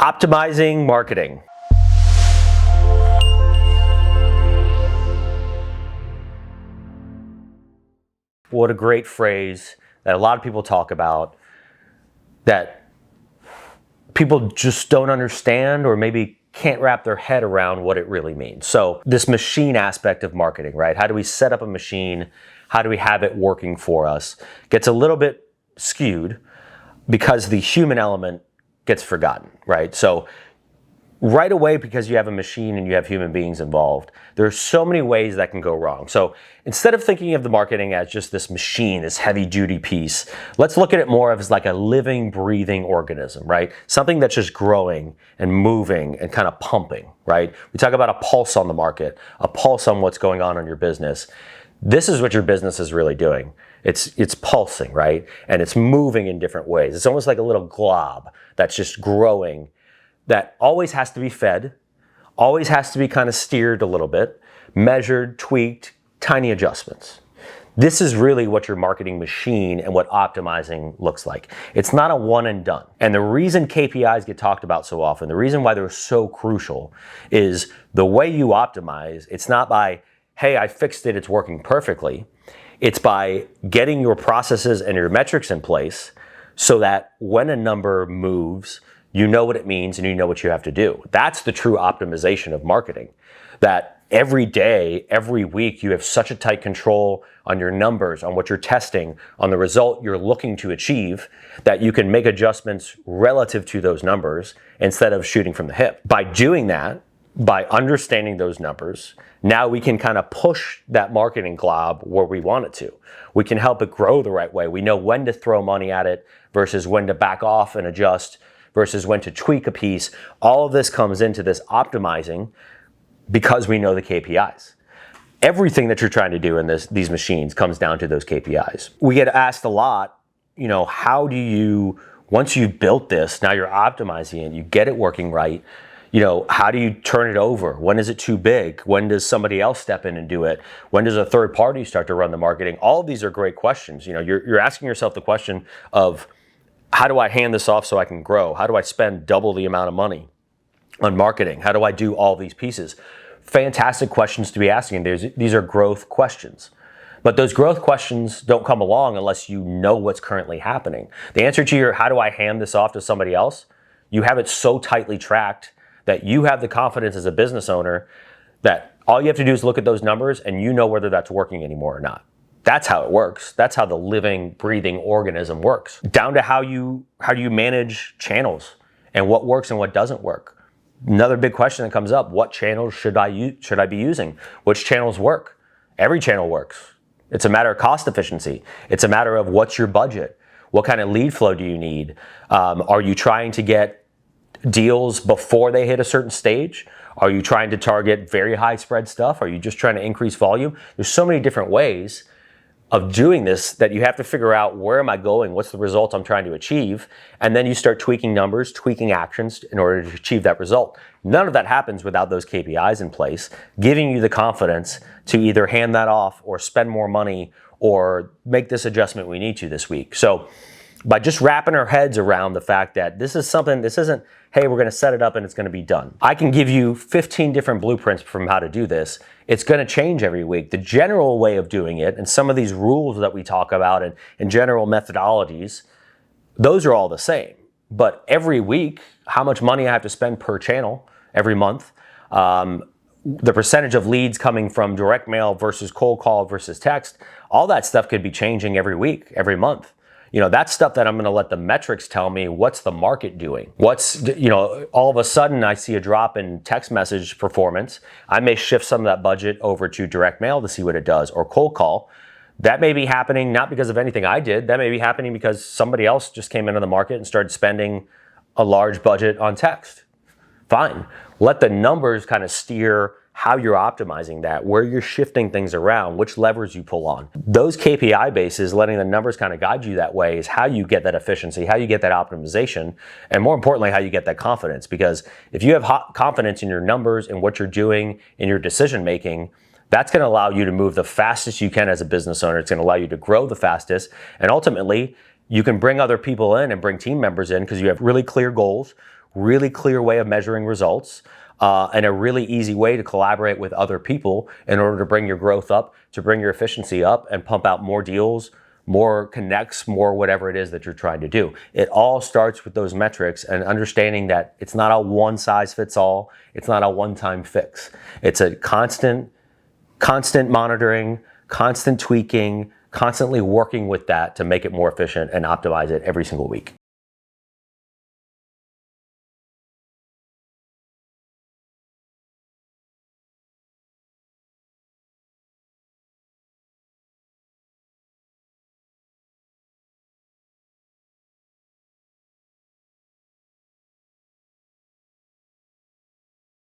Optimizing marketing. What a great phrase that a lot of people talk about that people just don't understand or maybe can't wrap their head around what it really means. So this machine aspect of marketing, right? How do we set up a machine? How do we have it working for us? Gets a little bit skewed because the human element gets forgotten, right? So right away, because you have a machine and you have human beings involved, there's so many ways that can go wrong. So instead of thinking of the marketing as just this machine, this heavy duty piece, let's look at it more as like a living, breathing organism, right? Something that's just growing and moving and kind of pumping, right? We talk about a pulse on the market, a pulse on what's going on in your business. This is what your business is really doing. It's pulsing, right? And it's moving in different ways. It's almost like a little glob that's just growing, that always has to be fed, always has to be kind of steered a little bit, measured, tweaked, tiny adjustments. This is really what your marketing machine and what optimizing looks like. It's not a one and done. And the reason KPIs get talked about so often, the reason why they're so crucial is the way you optimize, it's not by, hey, I fixed it, it's working perfectly. It's by getting your processes and your metrics in place so that when a number moves, you know what it means and you know what you have to do. That's the true optimization of marketing. That every day, every week, you have such a tight control on your numbers, on what you're testing, on the result you're looking to achieve, that you can make adjustments relative to those numbers instead of shooting from the hip. By doing that, by understanding those numbers, now we can kind of push that marketing glob where we want it to. We can help it grow the right way. We know when to throw money at it versus when to back off and adjust versus when to tweak a piece. All of this comes into this optimizing because we know the KPIs. Everything that you're trying to do in these machines comes down to those KPIs. We get asked a lot, how do you, once you've built this, now you're optimizing it, you get it working right, how do you turn it over? When is it too big? When does somebody else step in and do it? When does a third party start to run the marketing? All of these are great questions. You're asking yourself the question of, how do I hand this off so I can grow? How do I spend double the amount of money on marketing? How do I do all these pieces? Fantastic questions to be asking. These are growth questions. But those growth questions don't come along unless you know what's currently happening. The answer to your, how do I hand this off to somebody else? You have it so tightly tracked that you have the confidence as a business owner that all you have to do is look at those numbers and you know whether that's working anymore or not. That's how it works. That's how the living, breathing organism works. Down to how you manage channels and what works and what doesn't work. Another big question that comes up, what channels should I be using? Which channels work? Every channel works. It's a matter of cost efficiency. It's a matter of what's your budget? What kind of lead flow do you need? Are you trying to get deals before they hit a certain stage? Are you trying to target very high spread stuff? Are you just trying to increase volume? There's so many different ways of doing this that you have to figure out, where am I going? What's the result I'm trying to achieve? And then you start tweaking numbers, tweaking actions in order to achieve that result. None of that happens without those KPIs in place, giving you the confidence to either hand that off or spend more money or make this adjustment we need to this week. So by just wrapping our heads around the fact that this isn't, hey, we're gonna set it up and it's gonna be done. I can give you 15 different blueprints from how to do this. It's gonna change every week. The general way of doing it and some of these rules that we talk about and general methodologies, those are all the same. But every week, how much money I have to spend per channel every month, the percentage of leads coming from direct mail versus cold call versus text, all that stuff could be changing every week, every month. That's stuff that I'm going to let the metrics tell me what's the market doing. All of a sudden I see a drop in text message performance. I may shift some of that budget over to direct mail to see what it does, or cold call. That may be happening not because of anything I did. That may be happening because somebody else just came into the market and started spending a large budget on text. Fine. Let the numbers kind of steer how you're optimizing that, where you're shifting things around, which levers you pull on. Those KPI bases, letting the numbers kind of guide you that way, is how you get that efficiency, how you get that optimization, and more importantly, how you get that confidence. Because if you have confidence in your numbers and what you're doing in your decision making, that's going to allow you to move the fastest you can as a business owner. It's going to allow you to grow the fastest. And ultimately, you can bring other people in and bring team members in because you have really clear goals, really clear way of measuring results, and a really easy way to collaborate with other people in order to bring your growth up, to bring your efficiency up, and pump out more deals, more connects, more whatever it is that you're trying to do. It all starts with those metrics and understanding that it's not a one size fits all. It's not a one-time fix. It's a constant monitoring, constant tweaking, constantly working with that to make it more efficient and optimize it every single week.